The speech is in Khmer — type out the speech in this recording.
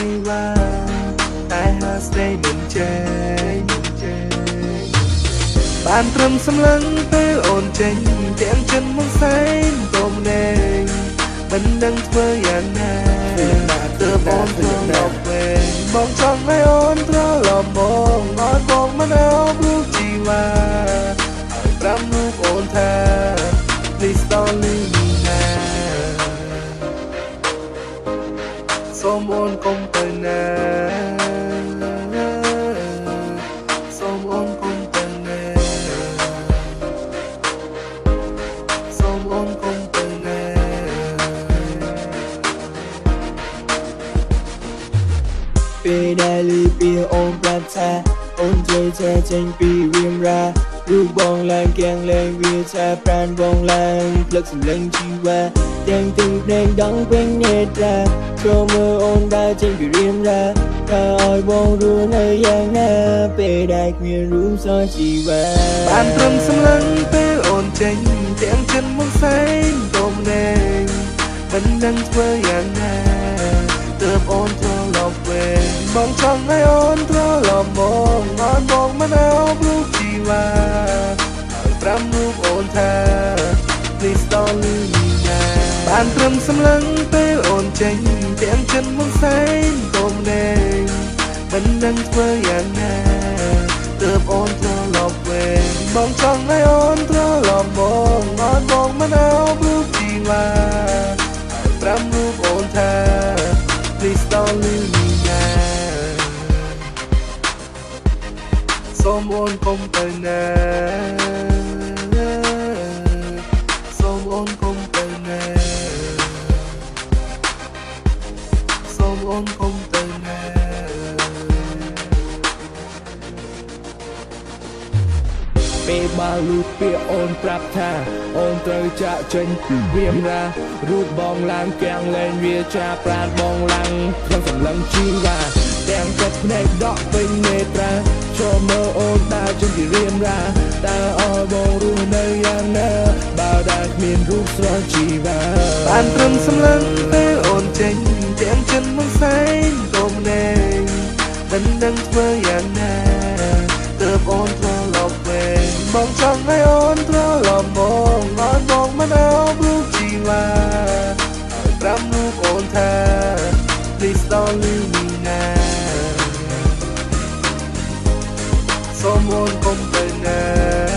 ជីវ៉ាតែហាស្ដីមិនចេញបានត្រឹមសម្លឹងពេលអូនចេញទាំងចិនមកសែនទុំណែងមិនដឹងធ្វើយ៉ាងណាទើបអូនត្រឡប់វិញបងចង់ឲ្យអូនត្រឡប់មកឲ្យបងមិនអោបរូបជីវ៉ាឲ្យប្រាំរូបអូនថា Please don't leave me now សូមអូនកុំទៅណាសូមអូនកុំទៅណាសូមអូនកុំទៅណាពេលដែលលីពីអូនប្រាប់ថាអូនជួយចេញពីរៀមរារូបបងឡើងកៀងលែងវាថាប្រានបងឡើងភ្លឹកសម្លេងជីវ៉ាទាំងទឹកភ្នែកដងពេញនេត្រាចូលមើលអូនដើរចេញពីរៀមរាក៏ឲ្យបងរស់នៅយ៉ាងណាពេលដែលគ្មានរូបសរជីវ៉ាបានត្រឹមសម្លឹងពេលអូនចេញទាំងចិនមកសែងទុំណែងមិនដឹងធ្វើយ៉ាងណាទើបអូនត្រឡប់វិញបងចង់ឲ្យអូនត្រឡប់មកឲ្យបងមិនអោបរូបជីវ៉ាឲ្យប្រាំរូបអូនថា Please don't leave me now បានត្រឹមសម្លឹងពេលអូនចេញទាំងចិនមកសែងទុំណែងមិនដឹងធ្វើយ៉ាងណាទើបអូនត្រឡប់វិញបងចង់ឲ្យអូនត្រឡប់មកឲ្យបងមិនអោបរូបជីវ៉ាឲ្យប្រាំរូបអូនថា Please don't leave me now សូមអូនកុំទៅណាសូមអូនកុំទៅណាសូមអូនកុំទៅណាពេលបើលឺពាក្យអូនប្រាប់ថាអូនត្រូវចាក់ចេញពីរៀមរារូបបងឡើងកៀងលែងវាចាប្រានបងឡើងក្នុងសម្លឹងជីវ៉ាទាំងទឹកភ្នែកដកពេញនេត្រាចូលមើលអូនដើរចេញពីរៀមរាតើអោយបងរស់នៅយ៉ាងណាបើដែលគ្មានរូបស្រស់ជីវ៉ាបានត្រឹមសម្លឹងពេលអូនចេញទាំងចិនមកសែងទុំណែងមិនដឹងធ្វើយ៉ាងណាទើបអូនត្រឡប់វិញបងចង់ឲ្យអូនត្រឡប់មកឲ្យបងមិនអោបរូបជីវ៉ាឲ្យប្រាំរូបអូនថា Please don't leave me now សូមអូនកុំទៅណា